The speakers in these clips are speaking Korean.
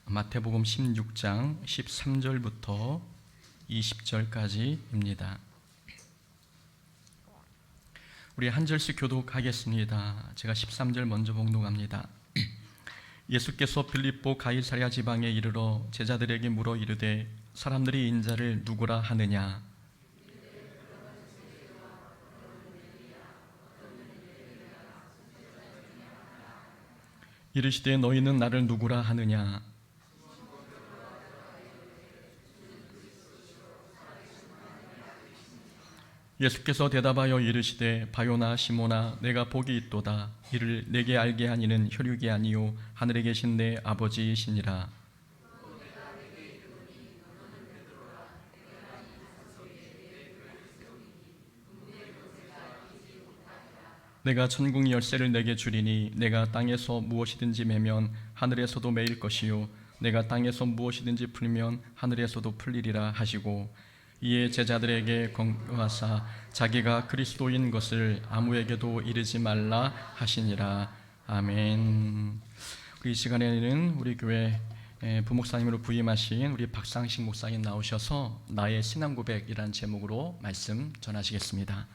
마태복음 16장 13절부터 20절까지입니다. 우리 한 절씩 교독하겠습니다. 제가 13절 먼저 봉독합니다. 예수께서 빌립보 가이사랴 지방에 이르러 제자들에게 물어 이르되 사람들이 인자를 누구라 하느냐? 이르시되 너희는 나를 누구라 하느냐? 예수께서 대답하여 이르시되 바요나 시모나 내가 복이 있도다. 이를 내게 알게 한 이는 혈육이 아니요 하늘에 계신 내 아버지이시니라. 내가 천국 열쇠를 내게 주리니 내가 땅에서 무엇이든지 매면 하늘에서도 매일 것이요 내가 땅에서 무엇이든지 풀면 하늘에서도 풀리리라 하시고 이에 제자들에게 권고하사 자기가 그리스도인 것을 아무에게도 이르지 말라 하시니라. 아멘. 이 시간에는 우리 교회 부목사님으로 부임하신 우리 박상식 목사님 나오셔서 나의 신앙 고백이라는 제목으로 말씀 전하시겠습니다.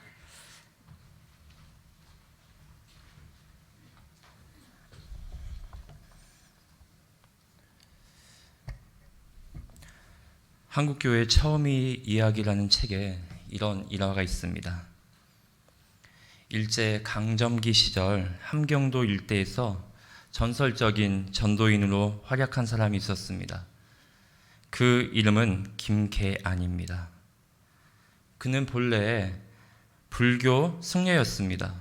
한국교회 처음이 이야기라는 책에 이런 일화가 있습니다. 일제 강점기 시절 함경도 일대에서 전설적인 전도인으로 활약한 사람이 있었습니다. 그 이름은 김계안입니다. 그는 본래 불교 승려였습니다.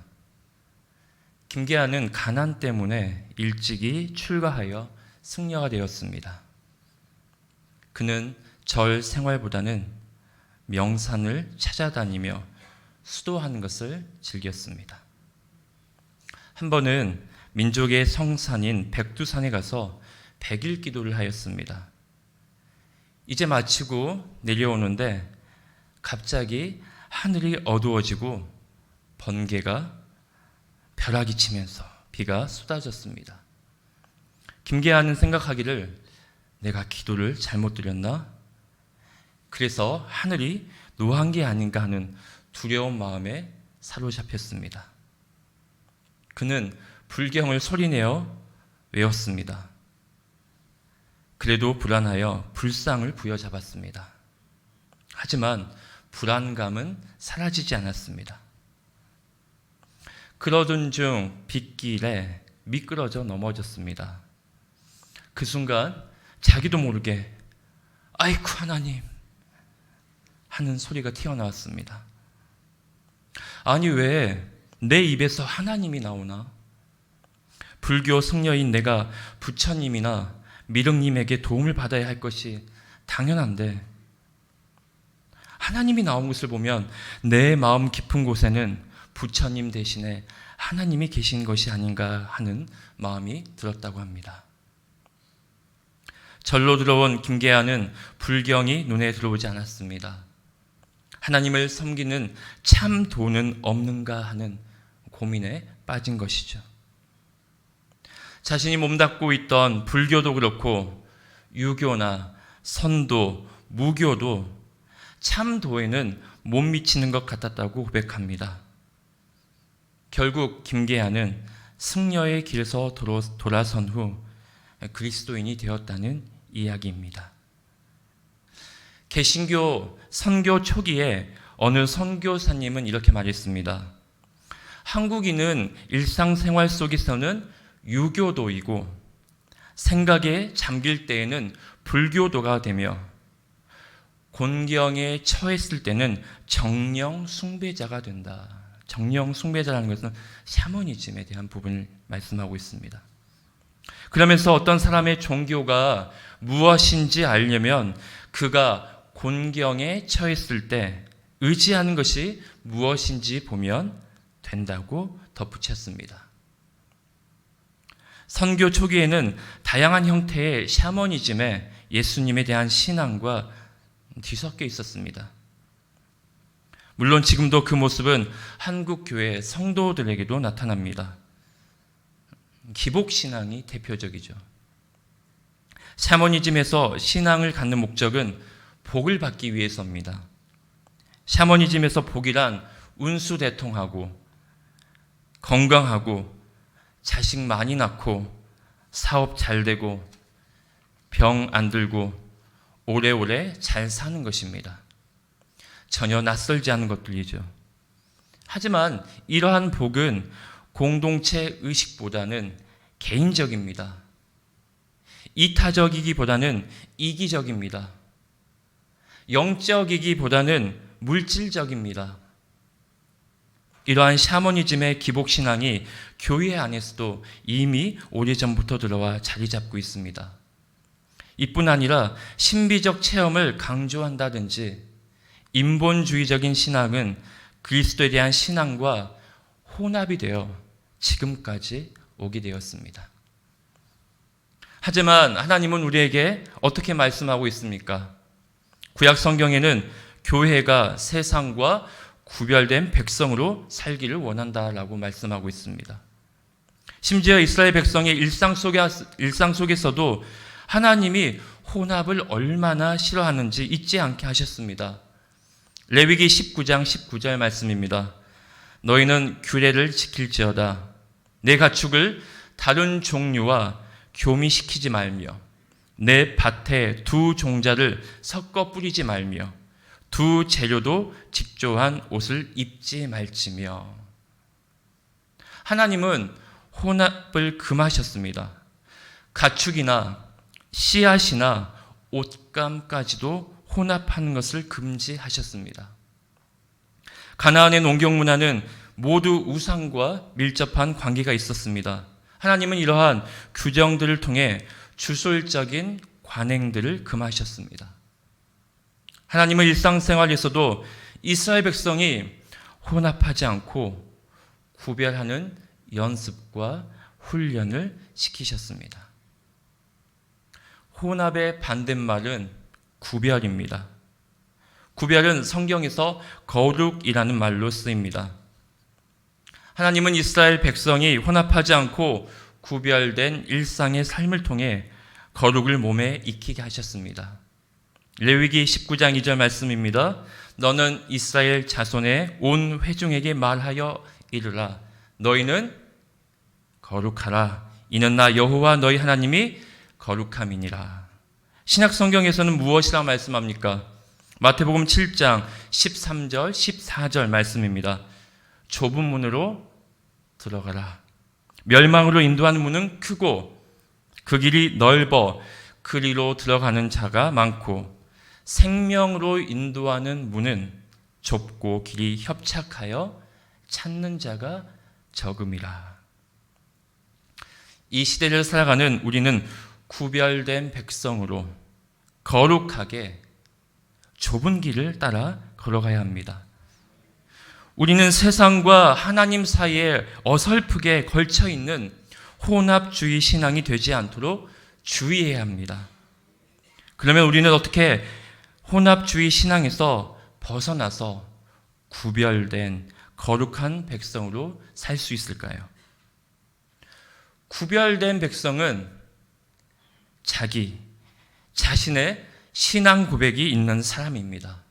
김계안은 가난 때문에 일찍이 출가하여 승려가 되었습니다. 그는 절 생활보다는 명산을 찾아다니며 수도하는 것을 즐겼습니다. 한 번은 민족의 성산인 백두산에 가서 100일 기도를 하였습니다. 이제 마치고 내려오는데 갑자기 하늘이 어두워지고 번개가 벼락이 치면서 비가 쏟아졌습니다. 김계안은 생각하기를 내가 기도를 잘못 드렸나? 그래서 하늘이 노한 게 아닌가 하는 두려운 마음에 사로잡혔습니다. 그는 불경을 소리내어 외웠습니다. 그래도 불안하여 불상을 부여잡았습니다. 하지만 불안감은 사라지지 않았습니다. 그러던 중 빗길에 미끄러져 넘어졌습니다. 그 순간 자기도 모르게 아이쿠 하나님 하는 소리가 튀어나왔습니다. 아니 왜 내 입에서 하나님이 나오나? 불교 승려인 내가 부처님이나 미륵님에게 도움을 받아야 할 것이 당연한데 하나님이 나온 것을 보면 내 마음 깊은 곳에는 부처님 대신에 하나님이 계신 것이 아닌가 하는 마음이 들었다고 합니다. 절로 들어온 김계안은 불경이 눈에 들어오지 않았습니다. 하나님을 섬기는 참 도는 없는가 하는 고민에 빠진 것이죠. 자신이 몸담고 있던 불교도 그렇고 유교나 선도, 무교도 참 도에는 못 미치는 것 같았다고 고백합니다. 결국 김계안은 승려의 길에서 돌아선 후 그리스도인이 되었다는 이야기입니다. 개신교 선교 초기에 어느 선교사님은 이렇게 말했습니다. 한국인은 일상생활 속에서는 유교도이고 생각에 잠길 때에는 불교도가 되며 곤경에 처했을 때는 정령 숭배자가 된다. 정령 숭배자라는 것은 샤머니즘에 대한 부분을 말씀하고 있습니다. 그러면서 어떤 사람의 종교가 무엇인지 알려면 그가 곤경에 처했을 때 의지하는 것이 무엇인지 보면 된다고 덧붙였습니다. 선교 초기에는 다양한 형태의 샤머니즘에 예수님에 대한 신앙과 뒤섞여 있었습니다. 물론 지금도 그 모습은 한국 교회 성도들에게도 나타납니다. 기복신앙이 대표적이죠. 샤머니즘에서 신앙을 갖는 목적은 복을 받기 위해서입니다. 샤머니즘에서 복이란 운수대통하고 건강하고 자식 많이 낳고 사업 잘 되고 병 안 들고 오래오래 잘 사는 것입니다. 전혀 낯설지 않은 것들이죠. 하지만 이러한 복은 공동체 의식보다는 개인적입니다. 이타적이기보다는 이기적입니다. 영적이기보다는 물질적입니다. 이러한 샤머니즘의 기복신앙이 교회 안에서도 이미 오래전부터 들어와 자리 잡고 있습니다. 이뿐 아니라 신비적 체험을 강조한다든지 인본주의적인 신앙은 그리스도에 대한 신앙과 혼합이 되어 지금까지 오게 되었습니다. 하지만 하나님은 우리에게 어떻게 말씀하고 있습니까? 구약 성경에는 교회가 세상과 구별된 백성으로 살기를 원한다라고 말씀하고 있습니다. 심지어 이스라엘 백성의 일상 속에서도 하나님이 혼합을 얼마나 싫어하는지 잊지 않게 하셨습니다. 레위기 19장 19절 말씀입니다. 너희는 규례를 지킬지어다. 내 가축을 다른 종류와 교미시키지 말며 내 밭에 두 종자를 섞어 뿌리지 말며 두 재료도 직조한 옷을 입지 말지며. 하나님은 혼합을 금하셨습니다. 가축이나 씨앗이나 옷감까지도 혼합하는 것을 금지하셨습니다. 가나안의 농경 문화는 모두 우상과 밀접한 관계가 있었습니다. 하나님은 이러한 규정들을 통해 주술적인 관행들을 금하셨습니다. 하나님은 일상생활에서도 이스라엘 백성이 혼합하지 않고 구별하는 연습과 훈련을 시키셨습니다. 혼합의 반대말은 구별입니다. 구별은 성경에서 거룩이라는 말로 쓰입니다. 하나님은 이스라엘 백성이 혼합하지 않고 구별된 일상의 삶을 통해 거룩을 몸에 익히게 하셨습니다. 레위기 19장 2절 말씀입니다. 너는 이스라엘 자손의 온 회중에게 말하여 이르라. 너희는 거룩하라. 이는 나 여호와 너희 하나님이 거룩함이니라. 신약 성경에서는 무엇이라 말씀합니까? 마태복음 7장 13절 14절 말씀입니다. 좁은 문으로 들어가라. 멸망으로 인도하는 문은 크고 그 길이 넓어 그리로 들어가는 자가 많고 생명으로 인도하는 문은 좁고 길이 협착하여 찾는 자가 적음이라. 이 시대를 살아가는 우리는 구별된 백성으로 거룩하게 좁은 길을 따라 걸어가야 합니다. 우리는 세상과 하나님 사이에 어설프게 걸쳐 있는 혼합주의 신앙이 되지 않도록 주의해야 합니다. 그러면 우리는 어떻게 혼합주의 신앙에서 벗어나서 구별된 거룩한 백성으로 살 수 있을까요? 구별된 백성은 자신의 신앙 고백이 있는 사람입니다.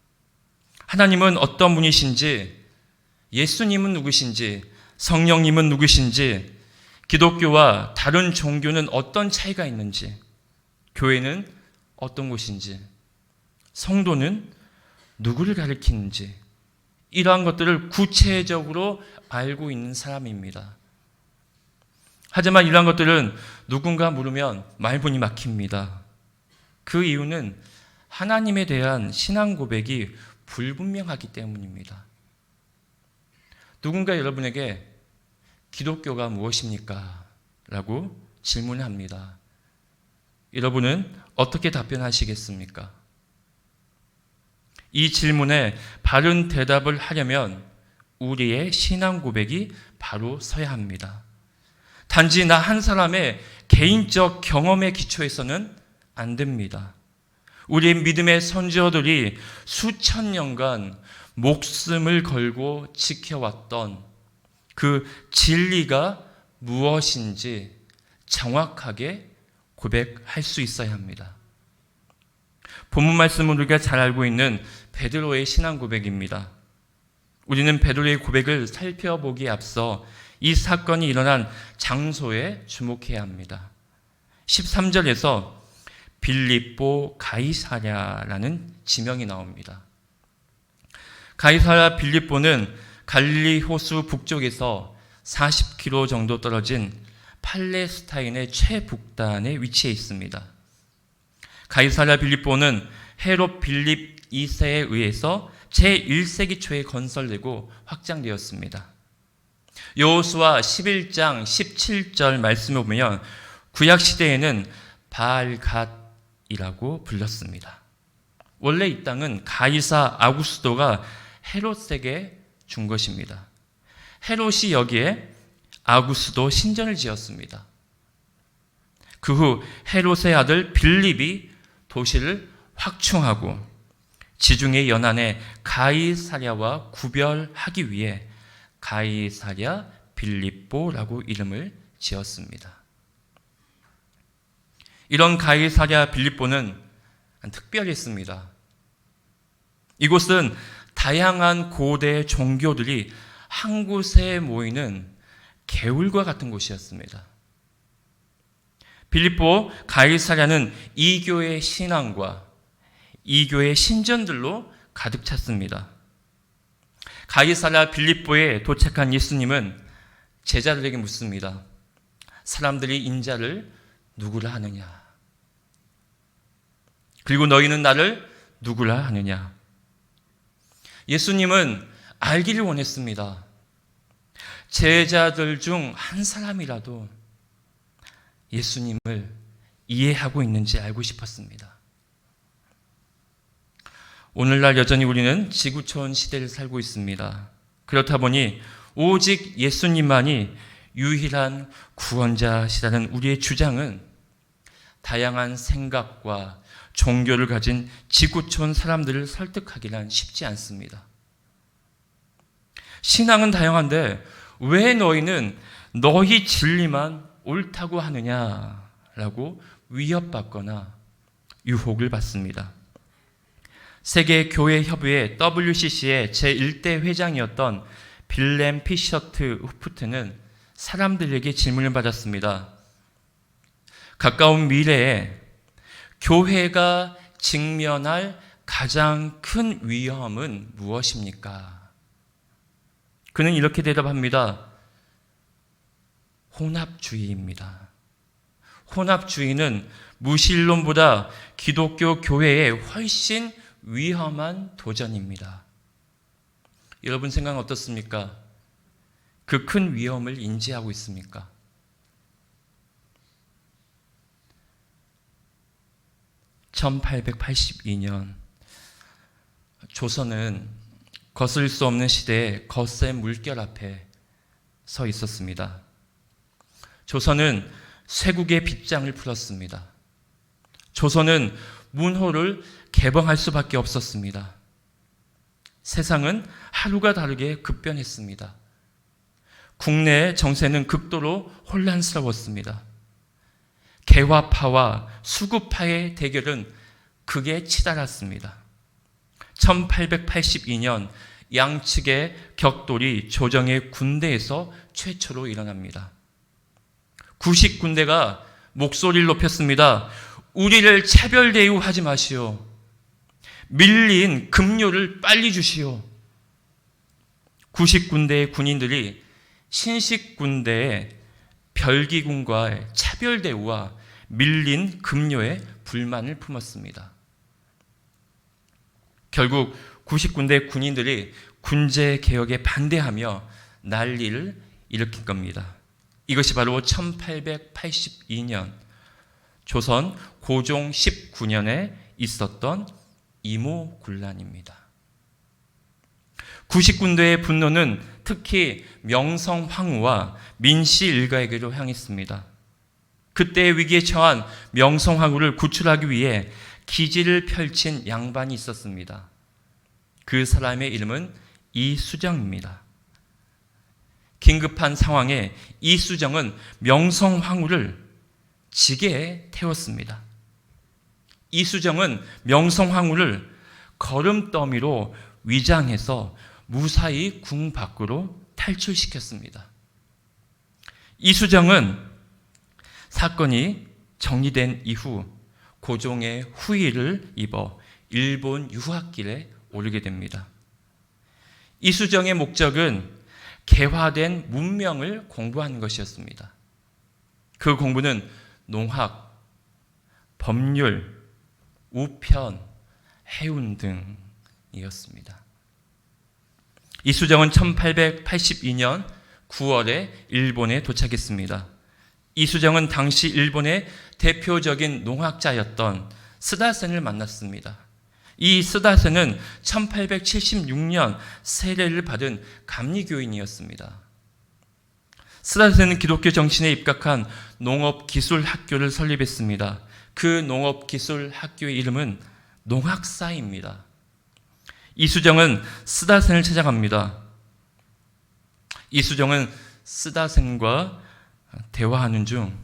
하나님은 어떤 분이신지, 예수님은 누구신지, 성령님은 누구신지, 기독교와 다른 종교는 어떤 차이가 있는지, 교회는 어떤 곳인지, 성도는 누구를 가리키는지, 이러한 것들을 구체적으로 알고 있는 사람입니다. 하지만 이러한 것들은 누군가 물으면 말문이 막힙니다. 그 이유는 하나님에 대한 신앙 고백이 불분명하기 때문입니다. 누군가 여러분에게 기독교가 무엇입니까? 라고 질문합니다. 여러분은 어떻게 답변하시겠습니까? 이 질문에 바른 대답을 하려면 우리의 신앙 고백이 바로 서야 합니다. 단지 나 한 사람의 개인적 경험에 기초해서는 안 됩니다. 우리 믿음의 선지자들이 수천 년간 목숨을 걸고 지켜왔던 그 진리가 무엇인지 정확하게 고백할 수 있어야 합니다. 본문 말씀을 우리가 잘 알고 있는 베드로의 신앙 고백입니다. 우리는 베드로의 고백을 살펴보기에 앞서 이 사건이 일어난 장소에 주목해야 합니다. 13절에서 빌립보 가이사랴라는 지명이 나옵니다. 가이사랴 빌립보는 갈릴리 호수 북쪽에서 40km 정도 떨어진 팔레스타인의 최북단에 위치해 있습니다. 가이사랴 빌립보는 헤롯 빌립 2세에 의해서 제1세기 초에 건설되고 확장되었습니다. 여호수아 11장 17절 말씀을 보면 구약 시대에는 바알갓이라고 불렸습니다. 원래 이 땅은 가이사 아구스도가 헤롯에게 준 것입니다. 헤롯이 여기에 아구스도 신전을 지었습니다. 그 후 헤롯의 아들 빌립이 도시를 확충하고 지중해 연안의 가이사랴와 구별하기 위해 가이사랴 빌립보라고 이름을 지었습니다. 이런 가이사랴 빌립보는 특별했습니다. 이곳은 다양한 고대 종교들이 한 곳에 모이는 개울과 같은 곳이었습니다. 빌립보 가이사랴는 이교의 신앙과 이교의 신전들로 가득 찼습니다. 가이사랴 빌립보에 도착한 예수님은 제자들에게 묻습니다. 사람들이 인자를 누구라 하느냐? 그리고 너희는 나를 누구라 하느냐? 예수님은 알기를 원했습니다. 제자들 중 한 사람이라도 예수님을 이해하고 있는지 알고 싶었습니다. 오늘날 여전히 우리는 지구촌 시대를 살고 있습니다. 그렇다 보니 오직 예수님만이 유일한 구원자시라는 우리의 주장은 다양한 생각과 종교를 가진 지구촌 사람들을 설득하기란 쉽지 않습니다. 신앙은 다양한데 왜 너희는 너희 진리만 옳다고 하느냐라고 위협받거나 유혹을 받습니다. 세계교회협의회 WCC의 제1대 회장이었던 빌렘 피셔트 후프트는 사람들에게 질문을 받았습니다. 가까운 미래에 교회가 직면할 가장 큰 위험은 무엇입니까? 그는 이렇게 대답합니다. 혼합주의입니다. 혼합주의는 무신론보다 기독교 교회에 훨씬 위험한 도전입니다. 여러분 생각은 어떻습니까? 그 큰 위험을 인지하고 있습니까? (1882년) 조선은 거스를 수 없는 시대에 거센 물결 앞에 서 있었습니다. 조선은 쇄국의 빗장을 풀었습니다. 조선은 문호를 개방할 수밖에 없었습니다. 세상은 하루가 다르게 급변했습니다. 국내의 정세는 극도로 혼란스러웠습니다. 개화파와 수구파의 대결은 극에 치달았습니다. 1882년 양측의 격돌이 조정의 군대에서 최초로 일어납니다. 구식 군대가 목소리를 높였습니다. 우리를 차별 대우하지 마시오. 밀린 급료를 빨리 주시오. 구식 군대의 군인들이 신식 군대의 별기군과의 차별 대우와 밀린 급료에 불만을 품었습니다. 결국 구식 군대 군인들이 군제 개혁에 반대하며 난리를 일으킨 겁니다. 이것이 바로 1882년 조선 고종 19년에 있었던 이모군란입니다. 구식군대의 분노는 특히 명성황후와 민씨 일가에게로 향했습니다. 그때의 위기에 처한 명성황후를 구출하기 위해 기지를 펼친 양반이 있었습니다. 그 사람의 이름은 이수정입니다. 긴급한 상황에 이수정은 명성황후를 지게에 태웠습니다. 이수정은 명성황후를 거름더미로 위장해서 무사히 궁 밖으로 탈출시켰습니다. 이수정은 사건이 정리된 이후 고종의 후위를 입어 일본 유학길에 오르게 됩니다. 이수정의 목적은 개화된 문명을 공부하는 것이었습니다. 그 공부는 농학, 법률, 우편, 해운 등이었습니다. 이수정은 1882년 9월에 일본에 도착했습니다. 이수정은 당시 일본의 대표적인 농학자였던 스다센을 만났습니다. 이 스다센은 1876년 세례를 받은 감리교인이었습니다. 스다센은 기독교 정신에 입각한 농업기술학교를 설립했습니다. 그 농업기술학교의 이름은 농학사입니다. 이수정은 스다센을 찾아갑니다. 이수정은 스다센과 대화하는 중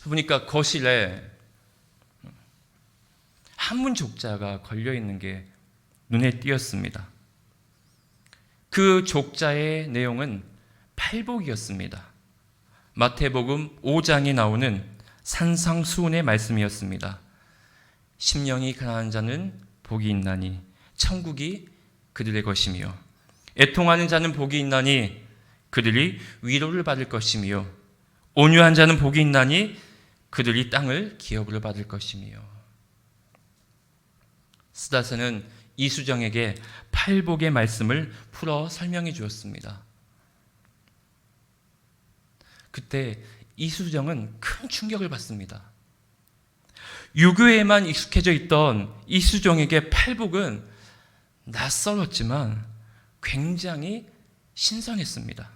보니까 거실에 한문 족자가 걸려있는 게 눈에 띄었습니다. 그 족자의 내용은 팔복이었습니다. 마태복음 5장에 나오는 산상수훈의 말씀이었습니다. 심령이 가난한 자는 복이 있나니 천국이 그들의 것이며 애통하는 자는 복이 있나니 그들이 위로를 받을 것이며 온유한 자는 복이 있나니 그들이 땅을 기업으로 받을 것이며. 스다세는 이수정에게 팔복의 말씀을 풀어 설명해 주었습니다. 그때 이수정은 큰 충격을 받습니다. 유교에만 익숙해져 있던 이수정에게 팔복은 낯설었지만 굉장히 신선했습니다.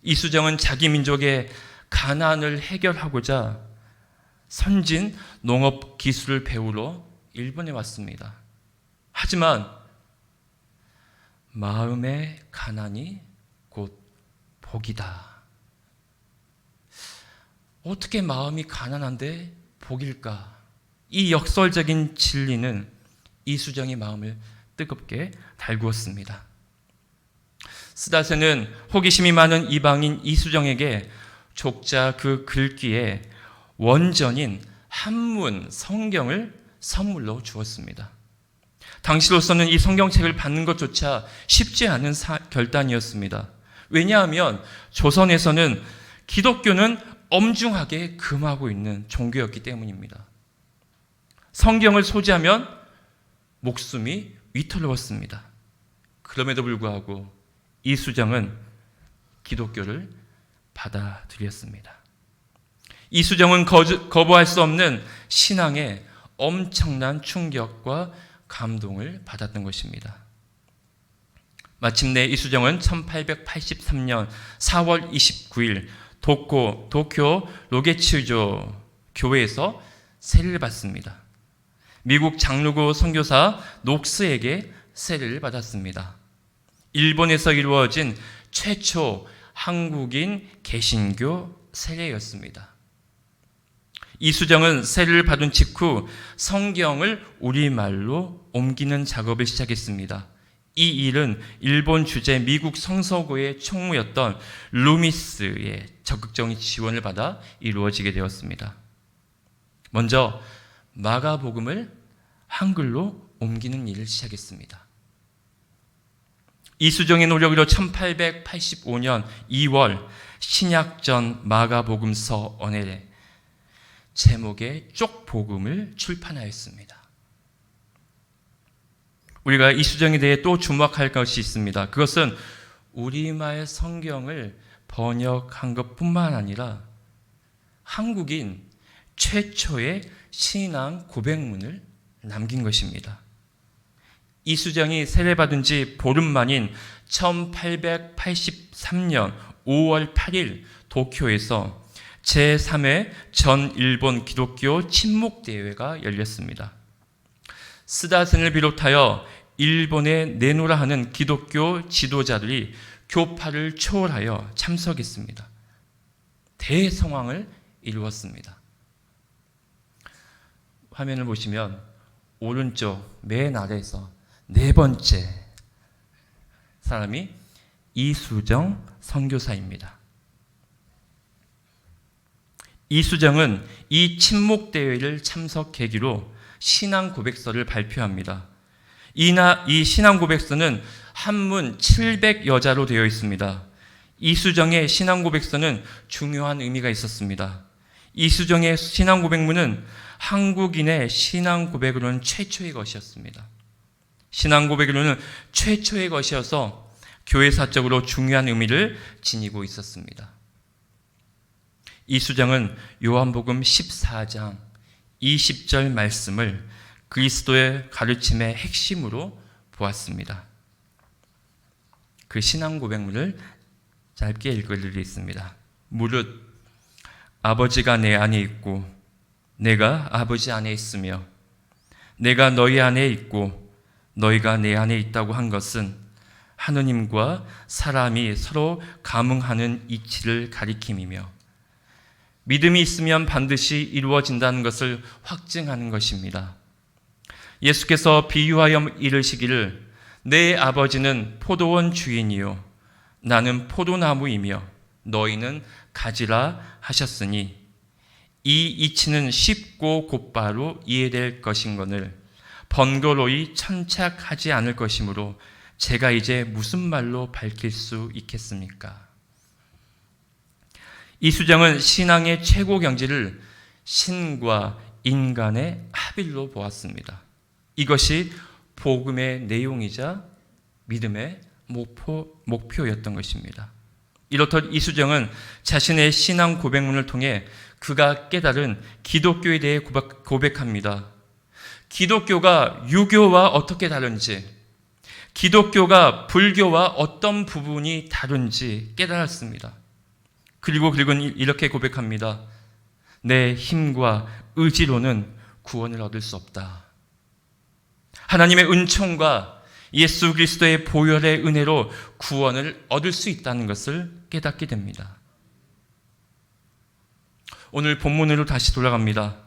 이수정은 자기 민족의 가난을 해결하고자 선진 농업 기술을 배우러 일본에 왔습니다. 하지만 마음의 가난이 곧 복이다. 어떻게 마음이 가난한데 복일까? 이 역설적인 진리는 이수정의 마음을 뜨겁게 달구었습니다. 스다세는 호기심이 많은 이방인 이수정에게 족자 그 글귀의 원전인 한문 성경을 선물로 주었습니다. 당시로서는 이 성경책을 받는 것조차 쉽지 않은 결단이었습니다. 왜냐하면 조선에서는 기독교는 엄중하게 금하고 있는 종교였기 때문입니다. 성경을 소지하면 목숨이 위태로웠습니다. 그럼에도 불구하고 이수정은 기독교를 받아들였습니다. 이수정은 거부할 수 없는 신앙의 엄청난 충격과 감동을 받았던 것입니다. 마침내 이수정은 1883년 4월 29일 도쿄 로게츠조 교회에서 세례를 받습니다. 미국 장로교 선교사 녹스에게 세례를 받았습니다. 일본에서 이루어진 최초 한국인 개신교 세례였습니다. 이수정은 세례를 받은 직후 성경을 우리말로 옮기는 작업을 시작했습니다. 이 일은 일본 주재 미국 성서고의 총무였던 루미스의 적극적인 지원을 받아 이루어지게 되었습니다. 먼저 마가복음을 한글로 옮기는 일을 시작했습니다. 이수정의 노력으로 1885년 2월 신약전 마가복음서 언헬 제목의 쪽복음을 출판하였습니다. 우리가 이수정에 대해 또 주목할 것이 있습니다. 그것은 우리말 성경을 번역한 것뿐만 아니라 한국인 최초의 신앙 고백문을 남긴 것입니다. 이수정이 세례받은 지 보름 만인 1883년 5월 8일 도쿄에서 제3회 전 일본 기독교 친목대회가 열렸습니다. 스다센을 비롯하여 일본에 내노라 하는 기독교 지도자들이 교파를 초월하여 참석했습니다. 대성황을 이루었습니다. 화면을 보시면 오른쪽 맨 아래에서 네 번째 사람이 이수정 선교사입니다. 이수정은 이 친목대회를 참석 계기로 신앙 고백서를 발표합니다. 이 신앙 고백서는 한문 700여자로 되어 있습니다. 이수정의 신앙 고백서는 중요한 의미가 있었습니다. 이수정의 신앙 고백문은 한국인의 신앙 고백으로는 최초의 것이었습니다. 신앙 고백으로는 최초의 것이어서 교회사적으로 중요한 의미를 지니고 있었습니다. 이수정은 요한복음 14장 20절 말씀을 그리스도의 가르침의 핵심으로 보았습니다. 그 신앙 고백문을 짧게 읽어드리겠습니다. 무릇 아버지가 내 안에 있고 내가 아버지 안에 있으며 내가 너희 안에 있고 너희가 내 안에 있다고 한 것은 하느님과 사람이 서로 감응하는 이치를 가리킴이며 믿음이 있으면 반드시 이루어진다는 것을 확증하는 것입니다. 예수께서 비유하여 이르시기를 내 아버지는 포도원 주인이요 나는 포도나무이며 너희는 가지라 하셨으니 이 이치는 쉽고 곧바로 이해될 것인거늘 번거로이 천착하지 않을 것이므로 제가 이제 무슨 말로 밝힐 수 있겠습니까? 이수정은 신앙의 최고 경지를 신과 인간의 합일로 보았습니다. 이것이 복음의 내용이자 믿음의 목표였던 것입니다. 이렇듯 이수정은 자신의 신앙 고백문을 통해 그가 깨달은 기독교에 대해 고백합니다. 기독교가 유교와 어떻게 다른지, 기독교가 불교와 어떤 부분이 다른지 깨달았습니다. 그리고 그는 이렇게 고백합니다. 내 힘과 의지로는 구원을 얻을 수 없다. 하나님의 은총과 예수 그리스도의 보혈의 은혜로 구원을 얻을 수 있다는 것을 깨닫게 됩니다. 오늘 본문으로 다시 돌아갑니다.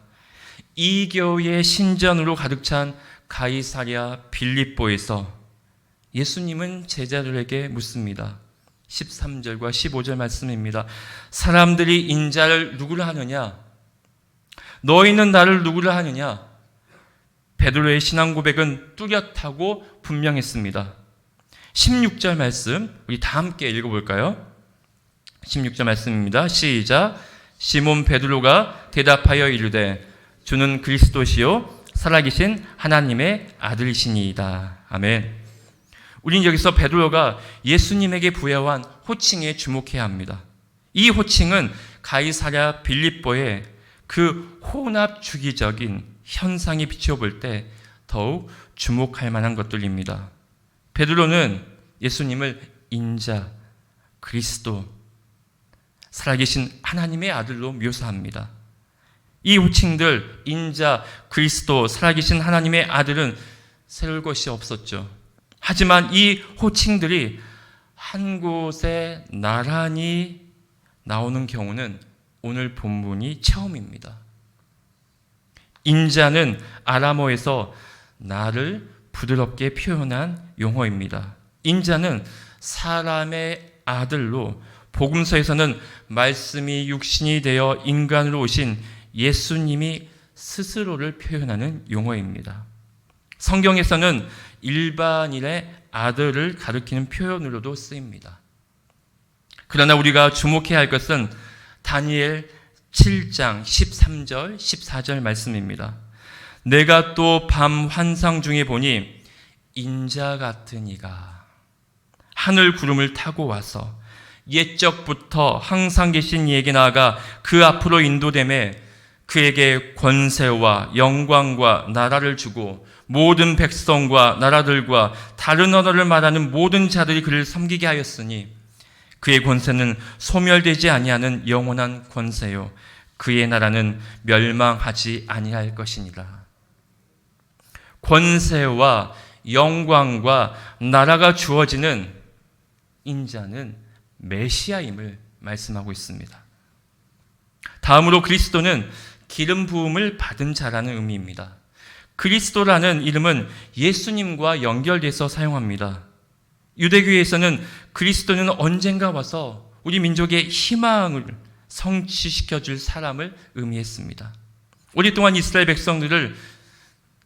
이 교회의 신전으로 가득 찬 가이사랴 빌립보에서 예수님은 제자들에게 묻습니다. 13절과 15절 말씀입니다. 사람들이 인자를 누구를 하느냐? 너희는 나를 누구를 하느냐? 베드로의 신앙 고백은 뚜렷하고 분명했습니다. 16절 말씀 우리 다 함께 읽어볼까요? 16절 말씀입니다. 시작. 시몬 베드로가 대답하여 이르되 주는 그리스도시요 살아계신 하나님의 아들이시니이다. 아멘. 우린 여기서 베드로가 예수님에게 부여한 호칭에 주목해야 합니다. 이 호칭은 가이사랴 빌립보의 그 혼합주기적인 현상이 비추어볼 때 더욱 주목할 만한 것들입니다. 베드로는 예수님을 인자, 그리스도, 살아계신 하나님의 아들로 묘사합니다. 이 호칭들 인자, 그리스도, 살아계신 하나님의 아들은 새로울 것이 없었죠. 하지만 이 호칭들이 한 곳에 나란히 나오는 경우는 오늘 본문이 처음입니다. 인자는 아람어에서 나를 부드럽게 표현한 용어입니다. 인자는 사람의 아들로 복음서에서는 말씀이 육신이 되어 인간으로 오신 예수님이 스스로를 표현하는 용어입니다. 성경에서는 일반인의 아들을 가리키는 표현으로도 쓰입니다. 그러나 우리가 주목해야 할 것은 다니엘 7장 13절 14절 말씀입니다. 내가 또 밤 환상 중에 보니 인자 같은 이가 하늘 구름을 타고 와서 옛적부터 항상 계신 이에게 나아가 그 앞으로 인도되매 그에게 권세와 영광과 나라를 주고 모든 백성과 나라들과 다른 언어를 말하는 모든 자들이 그를 섬기게 하였으니 그의 권세는 소멸되지 아니하는 영원한 권세요 그의 나라는 멸망하지 아니할 것이니라. 권세와 영광과 나라가 주어지는 인자는 메시아임을 말씀하고 있습니다. 다음으로 그리스도는 기름 부음을 받은 자라는 의미입니다. 그리스도라는 이름은 예수님과 연결돼서 사용합니다. 유대교에서는 그리스도는 언젠가 와서 우리 민족의 희망을 성취시켜 줄 사람을 의미했습니다. 오랫동안 이스라엘 백성들을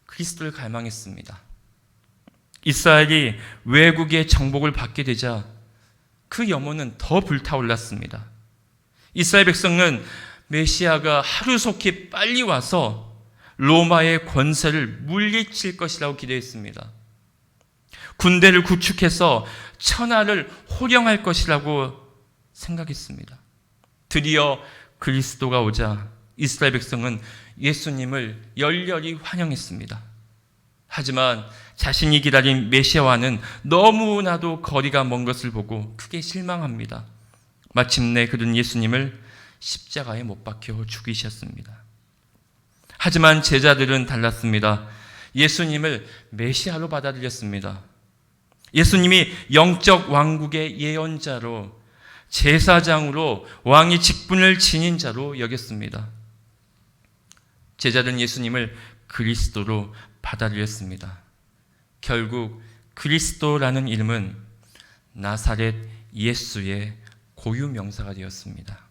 그리스도를 갈망했습니다. 이스라엘이 외국의 정복을 받게 되자 그 염원은 더 불타올랐습니다. 이스라엘 백성은 메시아가 하루속히 빨리 와서 로마의 권세를 물리칠 것이라고 기대했습니다. 군대를 구축해서 천하를 호령할 것이라고 생각했습니다. 드디어 그리스도가 오자 이스라엘 백성은 예수님을 열렬히 환영했습니다. 하지만 자신이 기다린 메시아와는 너무나도 거리가 먼 것을 보고 크게 실망합니다. 마침내 그들은 예수님을 십자가에 못 박혀 죽이셨습니다. 하지만 제자들은 달랐습니다. 예수님을 메시아로 받아들였습니다. 예수님이 영적 왕국의 예언자로, 제사장으로, 왕의 직분을 지닌 자로 여겼습니다. 제자들은 예수님을 그리스도로 받아들였습니다. 결국 그리스도라는 이름은 나사렛 예수의 고유 명사가 되었습니다.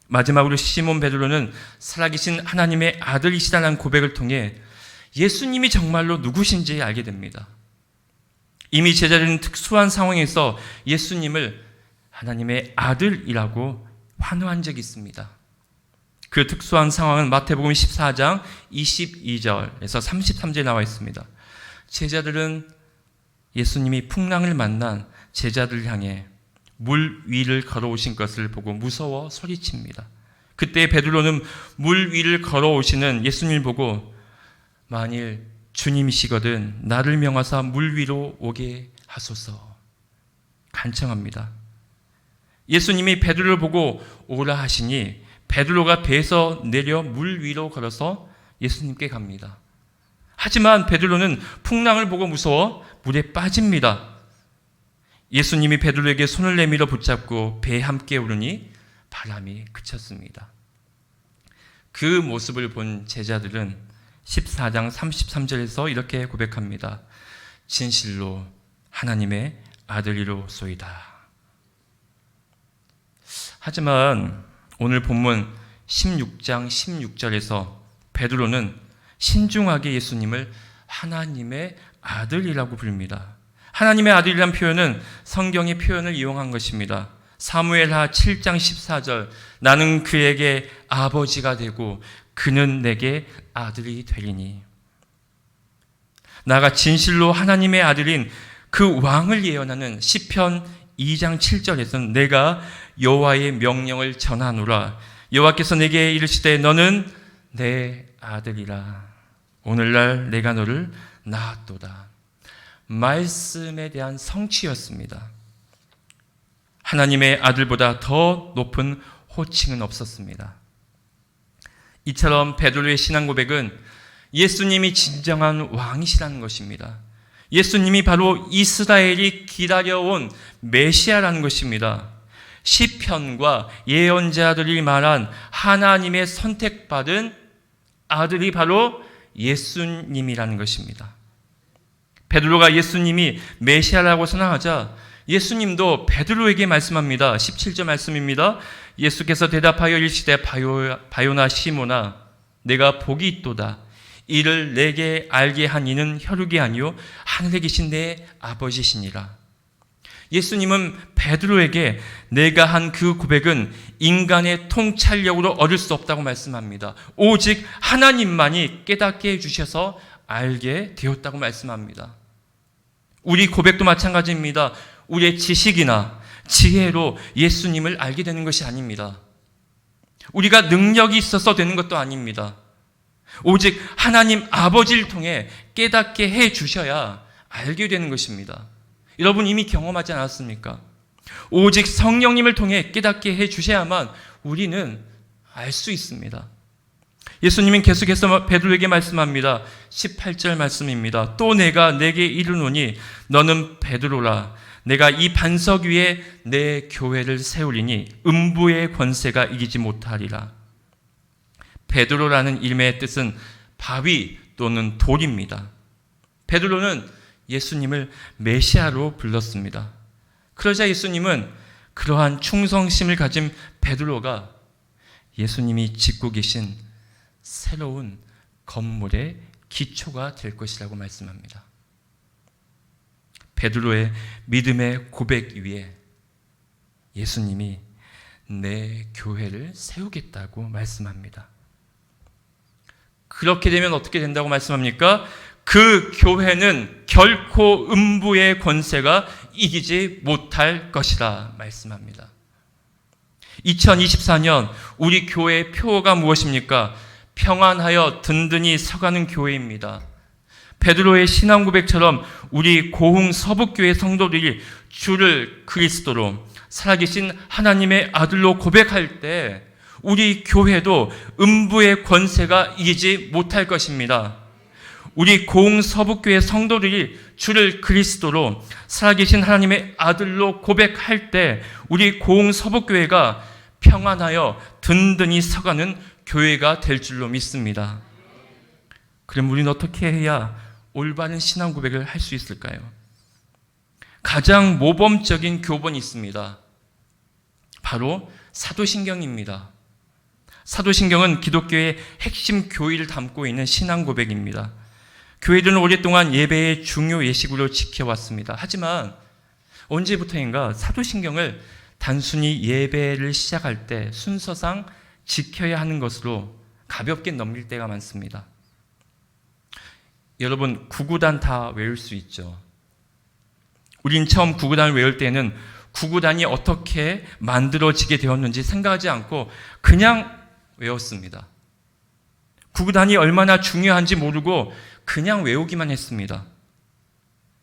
마지막으로 시몬 베드로는 살아계신 하나님의 아들이시다는 고백을 통해 예수님이 정말로 누구신지 알게 됩니다. 이미 제자들은 특수한 상황에서 예수님을 하나님의 아들이라고 환호한 적이 있습니다. 그 특수한 상황은 마태복음 14장 22절에서 33절에 나와 있습니다. 제자들은 예수님이 풍랑을 만난 제자들 향해 물 위를 걸어오신 것을 보고 무서워 소리칩니다. 그때 베드로는 물 위를 걸어오시는 예수님을 보고 만일 주님이시거든 나를 명하사 물 위로 오게 하소서 간청합니다. 예수님이 베드로를 보고 오라 하시니 베드로가 배에서 내려 물 위로 걸어서 예수님께 갑니다. 하지만 베드로는 풍랑을 보고 무서워 물에 빠집니다. 예수님이 베드로에게 손을 내밀어 붙잡고 배에 함께 오르니 바람이 그쳤습니다. 그 모습을 본 제자들은 14장 33절에서 이렇게 고백합니다. 진실로 하나님의 아들이로소이다. 하지만 오늘 본문 16장 16절에서 베드로는 신중하게 예수님을 하나님의 아들이라고 부릅니다. 하나님의 아들이라는 표현은 성경의 표현을 이용한 것입니다. 사무엘하 7장 14절 나는 그에게 아버지가 되고 그는 내게 아들이 되리니 나가 진실로 하나님의 아들인 그 왕을 예언하는 시편 2장 7절에서는 내가 여호와의 명령을 전하노라 여호와께서 내게 이르시되 너는 내 아들이라 오늘날 내가 너를 낳았도다. 말씀에 대한 성취였습니다. 하나님의 아들보다 더 높은 호칭은 없었습니다. 이처럼 베드로의 신앙 고백은 예수님이 진정한 왕이시라는 것입니다. 예수님이 바로 이스라엘이 기다려온 메시아라는 것입니다. 시편과 예언자들이 말한 하나님의 선택받은 아들이 바로 예수님이라는 것입니다. 베드로가 예수님이 메시아라고 선언하자 예수님도 베드로에게 말씀합니다. 17절 말씀입니다. 예수께서 대답하여 이르시되 바요나 시모나 내가 복이 있도다. 이를 내게 알게 한 이는 혈육이 아니요 하늘에 계신 내 아버지시니라. 예수님은 베드로에게 내가 한 그 고백은 인간의 통찰력으로 얻을 수 없다고 말씀합니다. 오직 하나님만이 깨닫게 해주셔서 알게 되었다고 말씀합니다. 우리 고백도 마찬가지입니다. 우리의 지식이나 지혜로 예수님을 알게 되는 것이 아닙니다. 우리가 능력이 있어서 되는 것도 아닙니다. 오직 하나님 아버지를 통해 깨닫게 해주셔야 알게 되는 것입니다. 여러분 이미 경험하지 않았습니까? 오직 성령님을 통해 깨닫게 해주셔야만 우리는 알 수 있습니다. 예수님은 계속해서 베드로에게 말씀합니다. 18절 말씀입니다. 또 내가 내게 이르노니 너는 베드로라 내가 이 반석 위에 내 교회를 세우리니 음부의 권세가 이기지 못하리라. 베드로라는 이름의 뜻은 바위 또는 돌입니다. 베드로는 예수님을 메시아로 불렀습니다. 그러자 예수님은 그러한 충성심을 가진 베드로가 예수님이 짓고 계신 새로운 건물의 기초가 될 것이라고 말씀합니다. 베드로의 믿음의 고백 위에 예수님이 내 교회를 세우겠다고 말씀합니다. 그렇게 되면 어떻게 된다고 말씀합니까? 그 교회는 결코 음부의 권세가 이기지 못할 것이라 말씀합니다. 2024년 우리 교회의 표어가 무엇입니까? 평안하여 든든히 서가는 교회입니다. 베드로의 신앙 고백처럼 우리 고흥 서북교회 성도들이 주를 그리스도로 살아계신 하나님의 아들로 고백할 때 우리 교회도 음부의 권세가 이기지 못할 것입니다. 우리 고흥 서북교회 성도들이 주를 그리스도로 살아계신 하나님의 아들로 고백할 때 우리 고흥 서북교회가 평안하여 든든히 서가는 교회가 될 줄로 믿습니다. 그럼 우리는 어떻게 해야 올바른 신앙 고백을 할 수 있을까요? 가장 모범적인 교본이 있습니다. 바로 사도신경입니다. 사도신경은 기독교의 핵심 교의를 담고 있는 신앙 고백입니다. 교회들은 오랫동안 예배의 중요 예식으로 지켜왔습니다. 하지만 언제부터인가 사도신경을 단순히 예배를 시작할 때 순서상 지켜야 하는 것으로 가볍게 넘길 때가 많습니다. 여러분, 구구단 다 외울 수 있죠. 우린 처음 구구단을 외울 때는 구구단이 어떻게 만들어지게 되었는지 생각하지 않고 그냥 외웠습니다. 구구단이 얼마나 중요한지 모르고 그냥 외우기만 했습니다.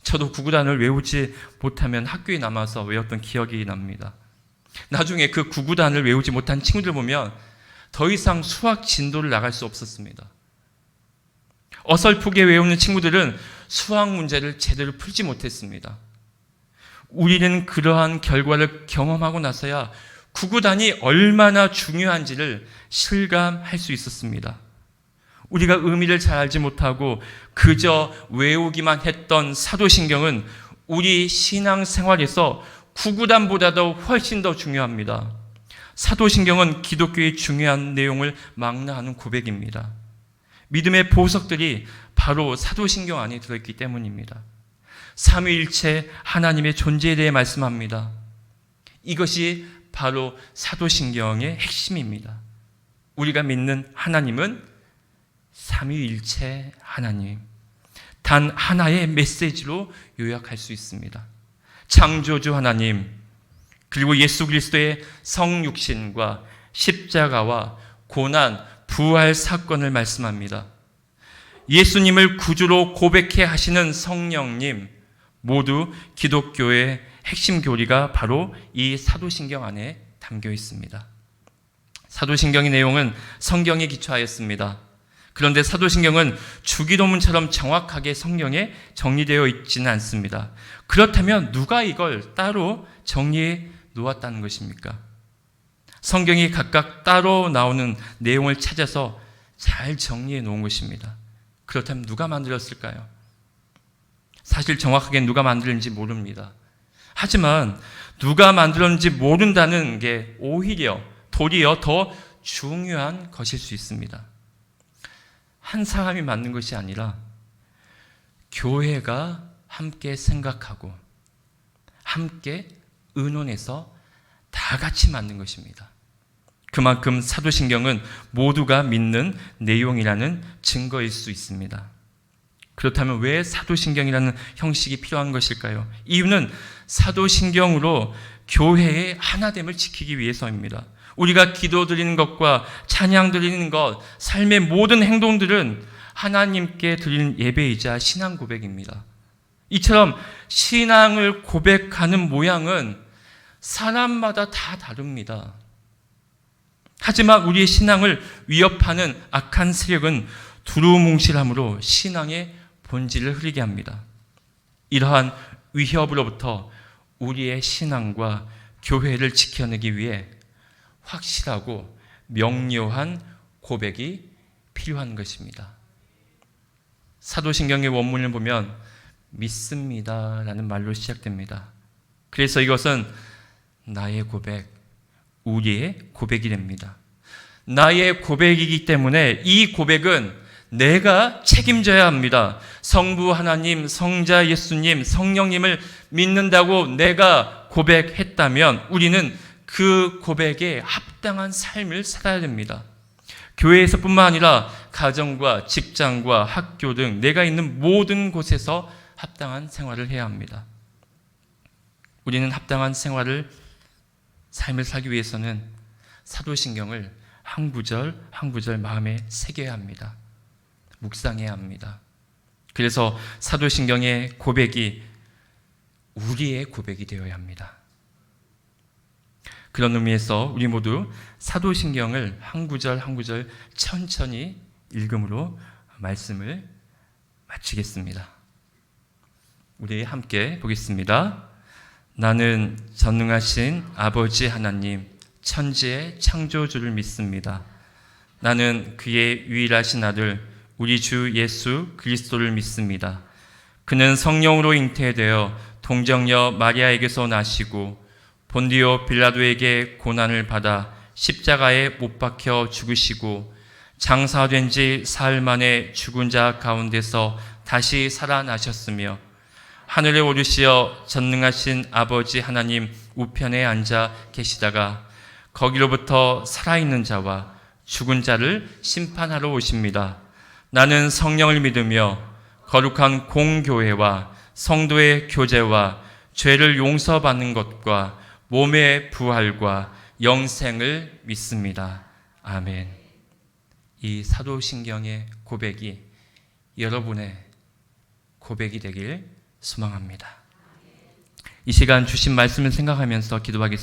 저도 구구단을 외우지 못하면 학교에 남아서 외웠던 기억이 납니다. 나중에 그 구구단을 외우지 못한 친구들 보면 더 이상 수학 진도를 나갈 수 없었습니다. 어설프게 외우는 친구들은 수학 문제를 제대로 풀지 못했습니다. 우리는 그러한 결과를 경험하고 나서야 구구단이 얼마나 중요한지를 실감할 수 있었습니다. 우리가 의미를 잘 알지 못하고 그저 외우기만 했던 사도신경은 우리 신앙생활에서 구구단보다도 훨씬 더 중요합니다. 사도신경은 기독교의 중요한 내용을 망라하는 고백입니다. 믿음의 보석들이 바로 사도신경 안에 들어있기 때문입니다. 삼위일체 하나님의 존재에 대해 말씀합니다. 이것이 바로 사도신경의 핵심입니다. 우리가 믿는 하나님은 삼위일체 하나님, 단 하나의 메시지로 요약할 수 있습니다. 창조주 하나님, 그리고 예수 그리스도의 성육신과 십자가와 고난, 부활 사건을 말씀합니다. 예수님을 구주로 고백해 하시는 성령님, 모두 기독교의 핵심 교리가 바로 이 사도신경 안에 담겨 있습니다. 사도신경의 내용은 성경에 기초하였습니다. 그런데 사도신경은 주기도문처럼 정확하게 성경에 정리되어 있지는 않습니다. 그렇다면 누가 이걸 따로 정리해 놓았다는 것입니까? 성경이 각각 따로 나오는 내용을 찾아서 잘 정리해 놓은 것입니다. 그렇다면 누가 만들었을까요? 사실 정확하게 누가 만들었는지 모릅니다. 하지만 누가 만들었는지 모른다는 게 오히려 도리어 더 중요한 것일 수 있습니다. 한 사람이 만든 것이 아니라 교회가 함께 생각하고 함께 의논해서 다 같이 만든 것입니다. 그만큼 사도신경은 모두가 믿는 내용이라는 증거일 수 있습니다. 그렇다면 왜 사도신경이라는 형식이 필요한 것일까요? 이유는 사도신경으로 교회의 하나됨을 지키기 위해서입니다. 우리가 기도 드리는 것과 찬양 드리는 것, 삶의 모든 행동들은 하나님께 드리는 예배이자 신앙 고백입니다. 이처럼 신앙을 고백하는 모양은 사람마다 다 다릅니다. 하지만 우리의 신앙을 위협하는 악한 세력은 두루뭉실함으로 신앙의 본질을 흐리게 합니다. 이러한 위협으로부터 우리의 신앙과 교회를 지켜내기 위해 확실하고 명료한 고백이 필요한 것입니다. 사도신경의 원문을 보면 믿습니다 라는 말로 시작됩니다. 그래서 이것은 나의 고백, 우리의 고백이 됩니다. 나의 고백이기 때문에 이 고백은 내가 책임져야 합니다. 성부 하나님, 성자 예수님, 성령님을 믿는다고 내가 고백했다면 우리는 그 고백에 합당한 삶을 살아야 됩니다. 교회에서뿐만 아니라 가정과 직장과 학교 등 내가 있는 모든 곳에서 합당한 생활을 해야 합니다. 우리는 합당한 삶을 살기 위해서는 사도신경을 한 구절 한 구절 마음에 새겨야 합니다. 묵상해야 합니다. 그래서 사도신경의 고백이 우리의 고백이 되어야 합니다. 그런 의미에서 우리 모두 사도신경을 한 구절 한 구절 천천히 읽음으로 말씀을 마치겠습니다. 우리 함께 보겠습니다. 나는 전능하신 아버지 하나님, 천지의 창조주를 믿습니다. 나는 그의 유일하신 아들 우리 주 예수 그리스도를 믿습니다. 그는 성령으로 잉태되어 동정녀 마리아에게서 나시고 본디오 빌라도에게 고난을 받아 십자가에 못 박혀 죽으시고 장사된 지 사흘 만에 죽은 자 가운데서 다시 살아나셨으며 하늘에 오르시어 전능하신 아버지 하나님 우편에 앉아 계시다가 거기로부터 살아있는 자와 죽은 자를 심판하러 오십니다. 나는 성령을 믿으며 거룩한 공교회와 성도의 교제와 죄를 용서받는 것과 몸의 부활과 영생을 믿습니다. 아멘. 이 사도신경의 고백이 여러분의 고백이 되길 소망합니다. 이 시간 주신 말씀을 생각하면서 기도하겠습니다.